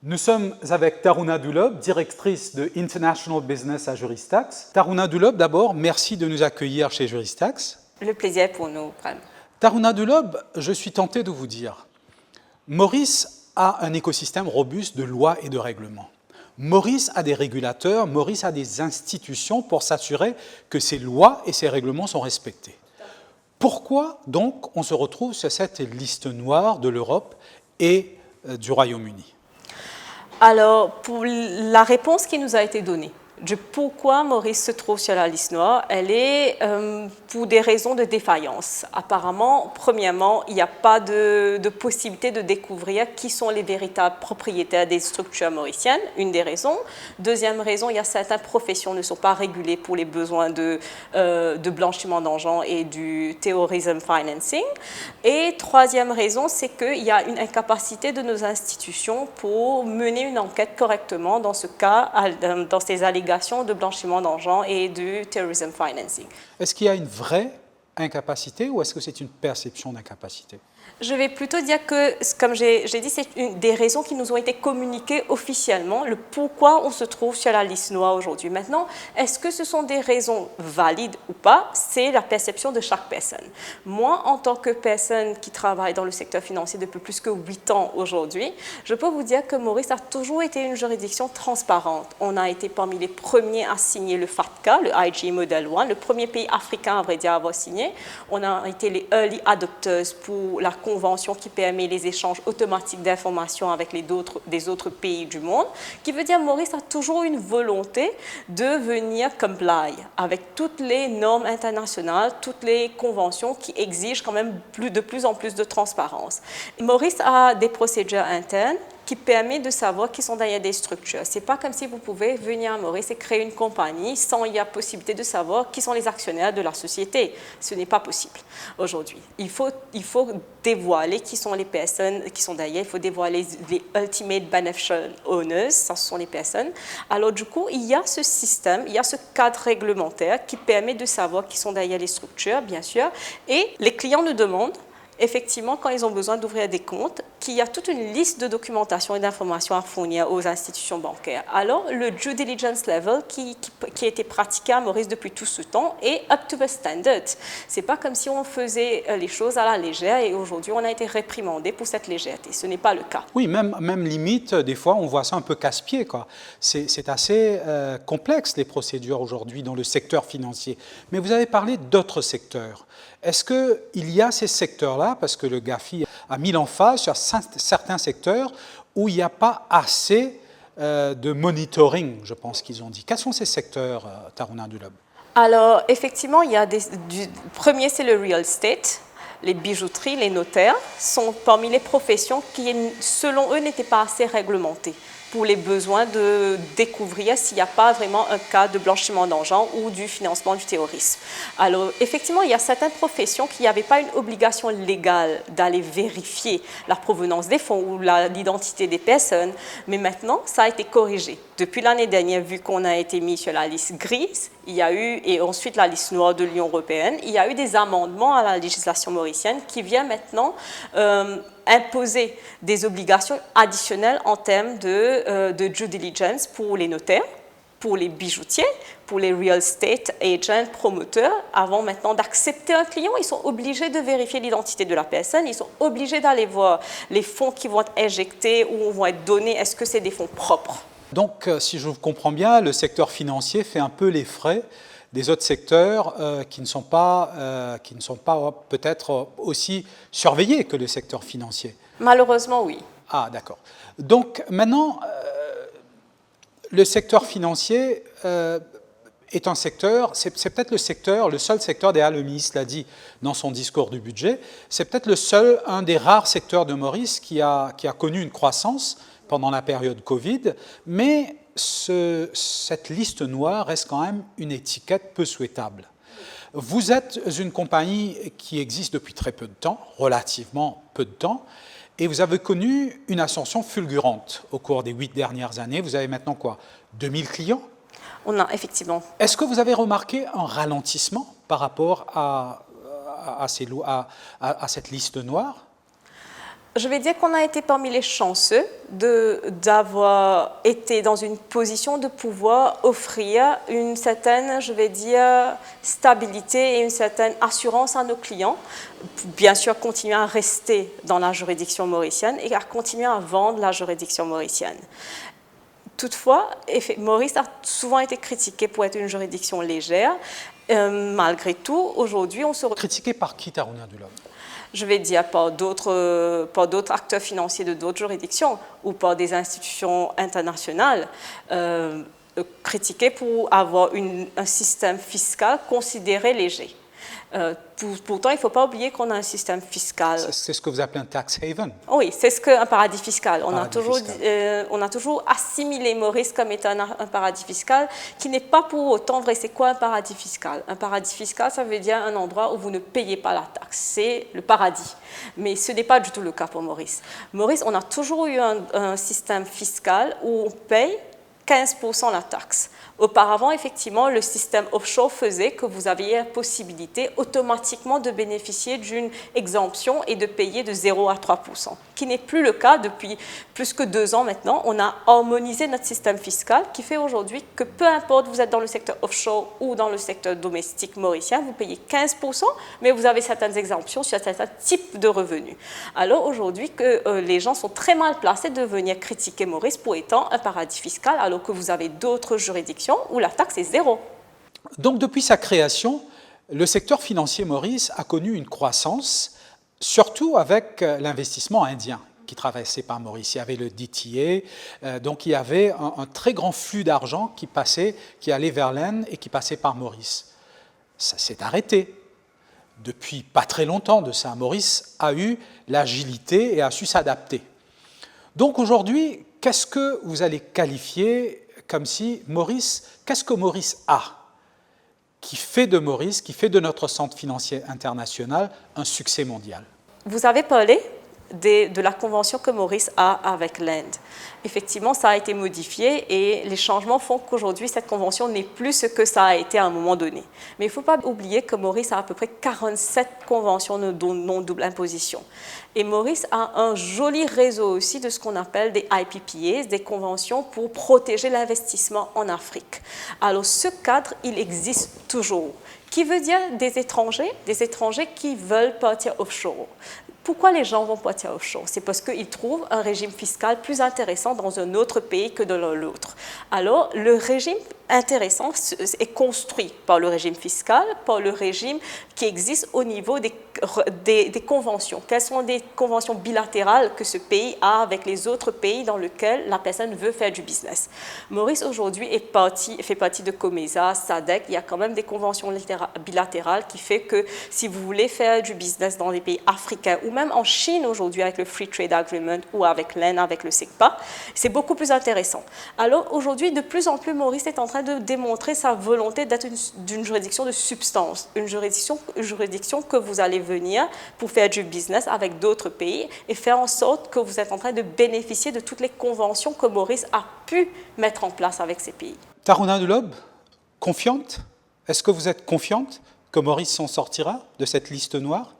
Nous sommes avec Taruna Dulob, directrice de International Business à Juristax. Taruna Dulob, d'abord, merci de nous accueillir chez Juristax. Le plaisir pour nous, Prem. Taruna Dulob, je suis tenté de vous dire, Maurice a un écosystème robuste de lois et de règlements. Maurice a des régulateurs, Maurice a des institutions pour s'assurer que ces lois et ces règlements sont respectés. Pourquoi donc on se retrouve sur cette liste noire de l'Europe et du Royaume-Uni? Alors, pour la réponse qui nous a été donnée, de pourquoi Maurice se trouve sur la liste noire, elle est pour des raisons de défaillance. Apparemment, premièrement, il n'y a pas de possibilité de découvrir qui sont les véritables propriétaires des structures mauriciennes, une des raisons. Deuxième raison, il y a certaines professions ne sont pas régulées pour les besoins de blanchiment d'argent et du terrorism financing. Et troisième raison, c'est qu'il y a une incapacité de nos institutions pour mener une enquête correctement dans ce cas, dans ces allégations de blanchiment d'argent et du terrorism financing. Est-ce qu'il y a une vraie incapacité ou est-ce que c'est une perception d'incapacité? Je vais plutôt dire que, comme j'ai dit, c'est une des raisons qui nous ont été communiquées officiellement, le pourquoi on se trouve sur la liste noire aujourd'hui. Maintenant, est-ce que ce sont des raisons valides ou pas? C'est la perception de chaque personne. Moi, en tant que personne qui travaille dans le secteur financier depuis plus que 8 ans aujourd'hui, je peux vous dire que Maurice a toujours été une juridiction transparente. On a été parmi les premiers à signer le FATCA, le IG Model 1, le premier pays africain, à vrai dire, à avoir signé. On a été les early adopters pour la convention qui permet les échanges automatiques d'informations avec des autres pays du monde, qui veut dire Maurice a toujours une volonté de venir comply avec toutes les normes internationales, toutes les conventions qui exigent quand même de plus en plus de transparence. Maurice a des procédures internes qui permet de savoir qui sont derrière des structures. Ce n'est pas comme si vous pouvez venir à Maurice et créer une compagnie sans il y a possibilité de savoir qui sont les actionnaires de la société. Ce n'est pas possible aujourd'hui. Il faut dévoiler qui sont les personnes qui sont derrière, il faut dévoiler les ultimate beneficial owners, ça ce sont les personnes. Alors du coup, il y a ce système, il y a ce cadre réglementaire qui permet de savoir qui sont derrière les structures, bien sûr, et les clients nous demandent effectivement, quand ils ont besoin d'ouvrir des comptes, qu'il y a toute une liste de documentation et d'informations à fournir aux institutions bancaires. Alors, le due diligence level qui a été pratiqué à Maurice depuis tout ce temps est up to the standard. Ce n'est pas comme si on faisait les choses à la légère et aujourd'hui, on a été réprimandé pour cette légèreté. Ce n'est pas le cas. Oui, même limite, des fois, on voit ça un peu casse-pied, quoi. C'est assez complexe, les procédures aujourd'hui dans le secteur financier. Mais vous avez parlé d'autres secteurs. Est-ce qu'il y a ces secteurs-là, parce que le GAFI a mis l'emphase sur certains secteurs où il n'y a pas assez de monitoring, je pense qu'ils ont dit. Quels sont ces secteurs, Taruna Dulob? Alors, effectivement, il y a premier, c'est le real estate. Les bijouteries, les notaires sont parmi les professions qui, selon eux, n'étaient pas assez réglementées pour les besoins de découvrir s'il n'y a pas vraiment un cas de blanchiment d'argent ou du financement du terrorisme. Alors, effectivement, il y a certaines professions qui n'avaient pas une obligation légale d'aller vérifier la provenance des fonds ou l'identité des personnes, mais maintenant, ça a été corrigé. Depuis l'année dernière, vu qu'on a été mis sur la liste grise, il y a eu, et ensuite la liste noire de l'Union européenne, il y a eu des amendements à la législation mauricienne qui viennent maintenant imposer des obligations additionnelles en termes de due diligence pour les notaires, pour les bijoutiers, pour les real estate agents, promoteurs. Avant maintenant d'accepter un client, ils sont obligés de vérifier l'identité de la personne, ils sont obligés d'aller voir les fonds qui vont être injectés ou vont être donnés, est-ce que c'est des fonds propres? Donc, si je vous comprends bien, le secteur financier fait un peu les frais des autres secteurs qui ne sont pas peut-être aussi surveillés que le secteur financier. Malheureusement, oui. Ah, d'accord. Donc, maintenant, le secteur financier est un secteur, c'est peut-être le seul secteur, d'ailleurs le ministre l'a dit dans son discours du budget, c'est peut-être un des rares secteurs de Maurice qui a connu une croissance pendant la période Covid, mais cette liste noire reste quand même une étiquette peu souhaitable. Vous êtes une compagnie qui existe depuis très peu de temps, relativement peu de temps, et vous avez connu une ascension fulgurante au cours des 8 dernières années. Vous avez maintenant quoi, 2000 clients? On a effectivement. Est-ce que vous avez remarqué un ralentissement par rapport à cette liste noire? Je vais dire qu'on a été parmi les chanceux d'avoir été dans une position de pouvoir offrir une certaine, je vais dire, stabilité et une certaine assurance à nos clients. Bien sûr, continuer à rester dans la juridiction mauricienne et à continuer à vendre la juridiction mauricienne. Toutefois, Maurice a souvent été critiqué pour être une juridiction légère. Malgré tout, aujourd'hui, on se... Critiqué par qui, Tarouna Dulob? Je vais dire par d'autres acteurs financiers de d'autres juridictions ou par des institutions internationales, critiqués pour avoir un système fiscal considéré léger. Pourtant, il ne faut pas oublier qu'on a un système fiscal. C'est ce que vous appelez un tax haven? Oui, c'est ce qu'un paradis fiscal. On a toujours assimilé Maurice comme étant un paradis fiscal qui n'est pas pour autant vrai. C'est quoi un paradis fiscal? Un paradis fiscal, ça veut dire un endroit où vous ne payez pas la taxe. C'est le paradis. Mais ce n'est pas du tout le cas pour Maurice. Maurice, on a toujours eu un système fiscal où on paye 15% la taxe. Auparavant, effectivement, le système offshore faisait que vous aviez la possibilité automatiquement de bénéficier d'une exemption et de payer de 0 à 3%, qui n'est plus le cas depuis plus que 2 ans maintenant. On a harmonisé notre système fiscal qui fait aujourd'hui que peu importe vous êtes dans le secteur offshore ou dans le secteur domestique mauricien, vous payez 15%, mais vous avez certaines exemptions sur certains types de revenus. Alors aujourd'hui, que les gens sont très mal placés de venir critiquer Maurice pour étant un paradis fiscal, alors que vous avez d'autres juridictions où la taxe est 0. Donc, depuis sa création, le secteur financier Maurice a connu une croissance, surtout avec l'investissement indien qui traversait par Maurice. Il y avait le DTA, donc il y avait un très grand flux d'argent qui allait vers l'Inde et qui passait par Maurice. Ça s'est arrêté. Depuis pas très longtemps de ça, Maurice a eu l'agilité et a su s'adapter. Donc aujourd'hui, qu'est-ce que vous allez qualifier comme si Maurice, qu'est-ce que Maurice a qui fait de Maurice, qui fait de notre centre financier international un succès mondial? Vous avez parlé de la convention que Maurice a avec l'Inde. Effectivement, ça a été modifié et les changements font qu'aujourd'hui, cette convention n'est plus ce que ça a été à un moment donné. Mais il ne faut pas oublier que Maurice a à peu près 47 conventions de non-double imposition. Et Maurice a un joli réseau aussi de ce qu'on appelle des IPPAs, des conventions pour protéger l'investissement en Afrique. Alors, ce cadre, il existe toujours. Qui veut dire des étrangers qui veulent partir offshore. Pourquoi les gens vont partir offshore? C'est parce qu'ils trouvent un régime fiscal plus intéressant dans un autre pays que dans l'autre. Alors, le régime intéressant est construit par le régime fiscal, par le régime qui existe au niveau des conventions. Quelles sont des conventions bilatérales que ce pays a avec les autres pays dans lesquels la personne veut faire du business? Maurice, aujourd'hui, fait partie de COMESA, SADC. Il y a quand même des conventions bilatérales qui fait que si vous voulez faire du business dans des pays africains ou même en Chine aujourd'hui avec le Free Trade Agreement ou avec l'Inde, avec le SECPA, c'est beaucoup plus intéressant. Alors aujourd'hui, de plus en plus, Maurice est en train de démontrer sa volonté d'être d'une juridiction de substance, une juridiction que vous allez venir pour faire du business avec d'autres pays et faire en sorte que vous êtes en train de bénéficier de toutes les conventions que Maurice a pu mettre en place avec ces pays. Tarouna Dulob, confiante? Est-ce que vous êtes confiante que Maurice s'en sortira de cette liste noire?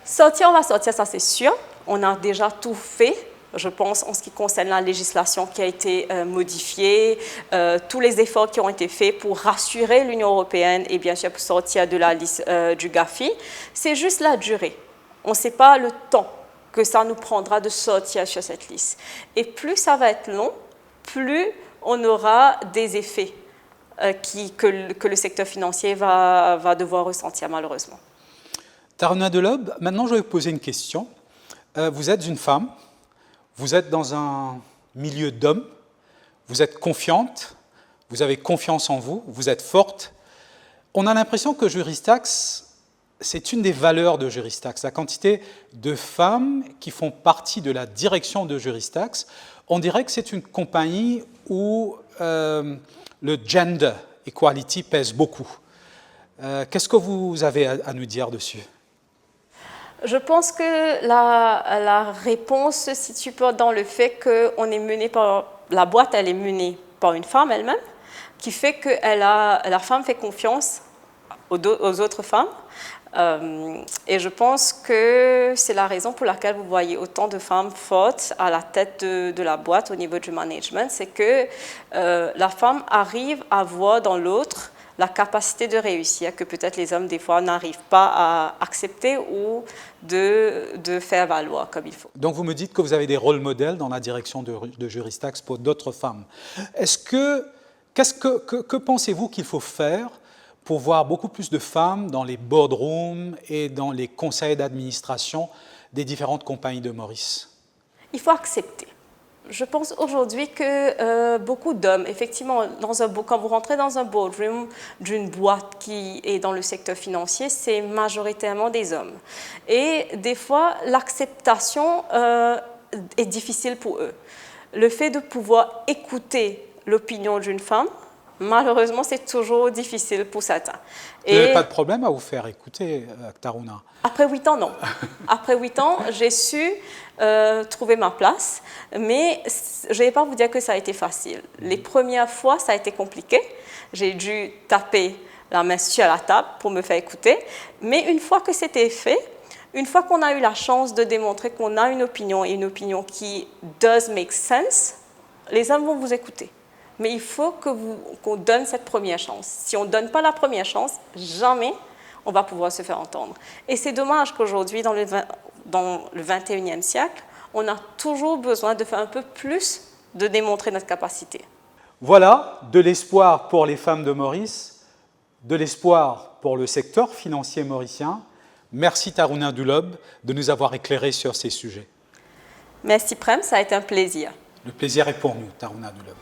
Sortir, on va sortir, ça c'est sûr. On a déjà tout fait, je pense, en ce qui concerne la législation qui a été modifiée, tous les efforts qui ont été faits pour rassurer l'Union européenne et bien sûr pour sortir de la liste du GAFI. C'est juste la durée. On ne sait pas le temps que ça nous prendra de sortir sur cette liste. Et plus ça va être long, plus on aura des effets que le secteur financier va devoir ressentir malheureusement. Tarouna Dulob, maintenant je vais vous poser une question. Vous êtes une femme, vous êtes dans un milieu d'hommes, vous êtes confiante, vous avez confiance en vous, vous êtes forte. On a l'impression que Juristax, c'est une des valeurs de Juristax. La quantité de femmes qui font partie de la direction de Juristax, on dirait que c'est une compagnie où le gender equality pèse beaucoup. Qu'est-ce que vous avez à nous dire dessus? Je pense que la réponse se situe dans le fait qu'on est mené par... La boîte, elle est menée par une femme elle-même, qui fait que la femme fait confiance aux autres femmes. Et je pense que c'est la raison pour laquelle vous voyez autant de femmes fortes à la tête de la boîte au niveau du management, c'est que la femme arrive à voir dans l'autre la capacité de réussir que peut-être les hommes des fois n'arrivent pas à accepter ou de faire valoir comme il faut. Donc vous me dites que vous avez des rôles modèles dans la direction de Juristax pour d'autres femmes. Que pensez-vous qu'il faut faire pour voir beaucoup plus de femmes dans les boardrooms et dans les conseils d'administration des différentes compagnies de Maurice? Il faut accepter. Je pense aujourd'hui que beaucoup d'hommes, effectivement, quand vous rentrez dans un boardroom d'une boîte qui est dans le secteur financier, c'est majoritairement des hommes. Et des fois, l'acceptation est difficile pour eux. Le fait de pouvoir écouter l'opinion d'une femme, malheureusement, c'est toujours difficile pour certains. Vous n'avez pas de problème à vous faire écouter, Taruna? Après 8 ans, non. Après 8 ans, j'ai su trouver ma place, mais je ne vais pas vous dire que ça a été facile. Les premières fois, ça a été compliqué. J'ai dû taper la main sur la table pour me faire écouter. Mais une fois que c'était fait, une fois qu'on a eu la chance de démontrer qu'on a une opinion et une opinion qui does make sense, les hommes vont vous écouter. Mais il faut qu'on donne cette première chance. Si on ne donne pas la première chance, jamais on va pouvoir se faire entendre. Et c'est dommage qu'aujourd'hui, dans le 21e siècle, on a toujours besoin de faire un peu plus, de démontrer notre capacité. Voilà, de l'espoir pour les femmes de Maurice, de l'espoir pour le secteur financier mauricien. Merci Taruna Dulob de nous avoir éclairés sur ces sujets. Merci Prem, ça a été un plaisir. Le plaisir est pour nous, Taruna Dulob.